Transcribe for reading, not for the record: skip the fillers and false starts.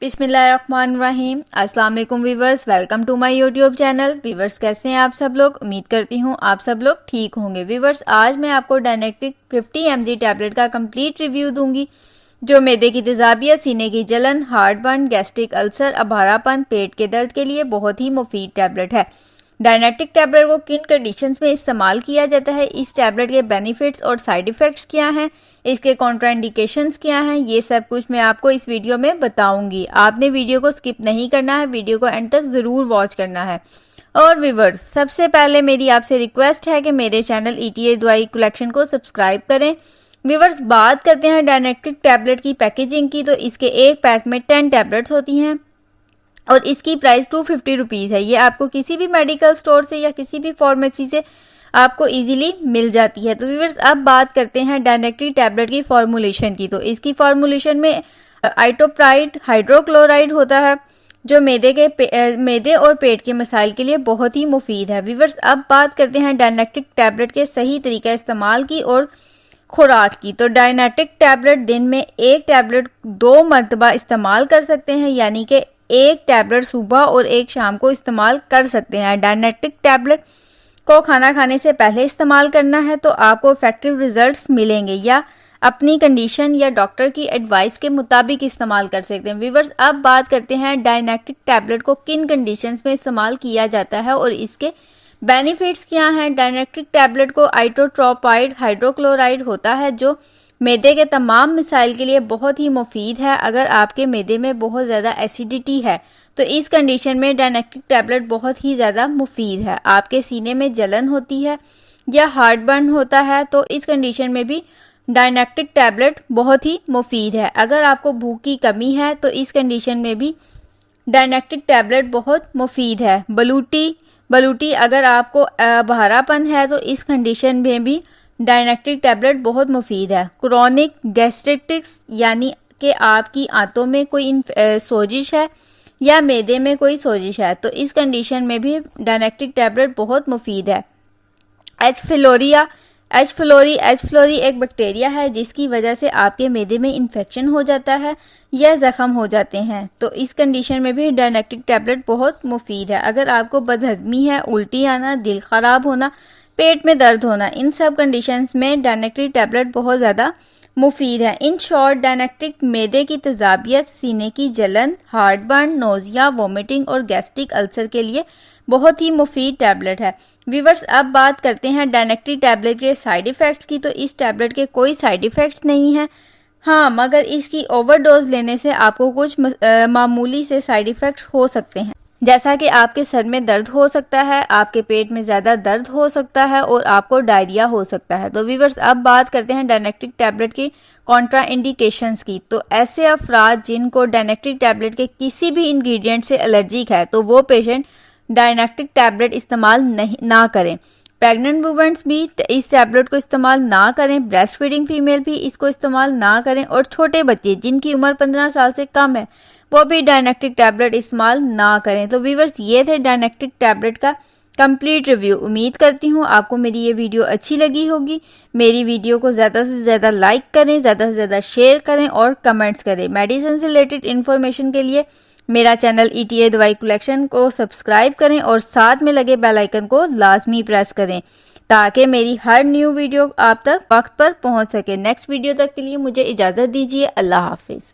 बिस्मिल्लाहिर्रहमानिर्रहीम। अस्सलाम वालेकुम viewers, welcome to my YouTube channel. Viewers कैसे हैं आप सब लोग? उम्मीद करती हूँ आप सब लोग ठीक होंगे। वीवर्स आज मैं आपको डायनेक्टिक 50 mg टैबलेट का कंप्लीट रिव्यू दूंगी जो मैदे की तेजाबियत, सीने की जलन, हार्टबर्न, गैस्ट्रिक अल्सर, अभारापन, पेट के दर्द के लिए बहुत ही मुफीद टैबलेट है। डायनेक्टिक टैबलेट को किन कंडीशंस में इस्तेमाल किया जाता है, इस टैबलेट के बेनिफिट्स और साइड इफेक्ट्स क्या हैं, इसके कॉन्ट्राइंडिकेशंस क्या हैं, ये सब कुछ मैं आपको इस वीडियो में बताऊंगी। आपने वीडियो को स्किप नहीं करना है, वीडियो को एंड तक जरूर वॉच करना है। और व्यूअर्स, सबसे पहले मेरी आपसे रिक्वेस्ट है कि मेरे चैनल ईटीए दवाई कलेक्शन को सब्सक्राइब करें। व्यूअर्स, बात करते हैं डायनेक्टिक टैबलेट की पैकेजिंग की, तो इसके एक पैक में 10 टैबलेट्स होती हैं और इसकी प्राइस 250 रुपीज़ है। ये आपको किसी भी मेडिकल स्टोर से या किसी भी फार्मेसी से आपको इजीली मिल जाती है। तो व्यूअर्स, अब बात करते हैं डायनेक्टिक टैबलेट की फॉर्मुलेशन की। तो इसकी फॉर्मुलेशन में आइटोप्राइड हाइड्रोक्लोराइड होता है जो मैदे और पेट के मसाइल के लिए बहुत ही मुफीद है। व्यूअर्स, अब बात करते हैं डायनेक्टिक टैबलेट के सही तरीका इस्तेमाल की और खुराक की। तो डायनेक्टिक टैबलेट दिन में एक टैबलेट 2 मरतबा इस्तेमाल कर सकते हैं, यानी कि एक टैबलेट सुबह और एक शाम को इस्तेमाल कर सकते हैं। डायनेक्टिक टैबलेट को खाना खाने से पहले इस्तेमाल करना है तो आपको इफेक्टिव रिजल्ट्स मिलेंगे, या अपनी कंडीशन या डॉक्टर की एडवाइस के मुताबिक इस्तेमाल कर सकते हैं। व्यूअर्स, अब बात करते हैं डायनेक्टिक टैबलेट को किन कंडीशंस में इस्तेमाल किया जाता है और इसके बेनिफिट्स क्या हैं। डायनेक्टिक टैबलेट को आइटोट्रोपाइड हाइड्रोक्लोराइड होता है जो मैदे के तमाम मिसाइल के लिए बहुत ही मुफीद है। अगर आपके मैदे में बहुत ज़्यादा एसिडिटी है तो इस कंडीशन में डायनेक्टिक टैबलेट बहुत ही ज़्यादा मुफीद है। आपके सीने में जलन होती है या हार्टबर्न होता है तो इस कंडीशन में भी डायनेक्टिक टैबलेट बहुत ही मुफीद है। अगर आपको भूख की कमी है तो इस कंडीशन में भी डायनेक्टिक टैबलेट बहुत मुफीद है। बलूटी अगर आपको बहारापन है तो इस कंडीशन में भी डायनेक्टिक टैबलेट बहुत मुफीद है। क्रोनिक गैस्ट्रिटिक्स यानी कि आपकी आंतों में कोई सोजिश है या मैदे में कोई सोजिश है तो इस कंडीशन में भी डायनेक्टिक टैबलेट बहुत मुफीद है। एच फ्लोरी एक बैक्टीरिया है जिसकी वजह से आपके मैदे में इन्फेक्शन हो जाता है या जख्म हो जाते हैं तो इस कंडीशन में भी डायनेक्टिक टैबलेट बहुत मुफीद है। अगर आपको बदहजमी है, उल्टी आना, दिल खराब होना, पेट में दर्द होना, इन सब कंडीशंस में डायनेक्टिक टैबलेट बहुत ज़्यादा मुफीद है। इन शॉर्ट, डायनेक्टिक मैदे की तेजाबियत, सीने की जलन, हार्टबर्न, नोजिया, वोमिटिंग और गैस्ट्रिक अल्सर के लिए बहुत ही मुफीद टैबलेट है। व्यूअर्स, अब बात करते हैं डायनेक्टिक टैबलेट के साइड इफ़ेक्ट्स की। तो इस टैबलेट के कोई साइड इफ़ेक्ट्स नहीं है, हाँ, मगर इसकी ओवरडोज लेने से आपको कुछ मामूली से साइड इफ़ेक्ट्स हो सकते हैं, जैसा कि आपके सर में दर्द हो सकता है, आपके पेट में ज़्यादा दर्द हो सकता है और आपको डायरिया हो सकता है। तो व्यूअर्स, अब बात करते हैं डायनेक्टिक टैबलेट की कॉन्ट्रा इंडिकेशंस की। तो ऐसे अफराद जिनको डायनेक्टिक टैबलेट के किसी भी इंग्रेडिएंट से एलर्जिक है तो वो पेशेंट डायनेक्टिक टैबलेट इस्तेमाल ना करें। प्रेग्नेंट वुमेन्स भी इस टैबलेट को इस्तेमाल ना करें, ब्रेस्ट फीडिंग फीमेल भी इसको इस्तेमाल ना करें और छोटे बच्चे जिनकी उम्र 15 साल से कम है वो भी डायनेक्टिक टैबलेट इस्तेमाल ना करें। तो व्यूअर्स, ये थे डायनेक्टिक टैबलेट का कंप्लीट रिव्यू। उम्मीद करती हूँ आपको मेरी ये वीडियो अच्छी लगी होगी। मेरी वीडियो को ज़्यादा से ज़्यादा लाइक करें, ज़्यादा से ज़्यादा शेयर करें और कमेंट्स करें। मेडिसिन से रिलेटेड इन्फॉर्मेशन के लिए मेरा चैनल ईटीए दवाई कलेक्शन को सब्सक्राइब करें और साथ में लगे बेल आइकन को लाजमी प्रेस करें ताकि मेरी हर न्यू वीडियो आप तक वक्त पर पहुंच सके। नेक्स्ट वीडियो तक के लिए मुझे इजाज़त दीजिए। अल्लाह हाफिज़।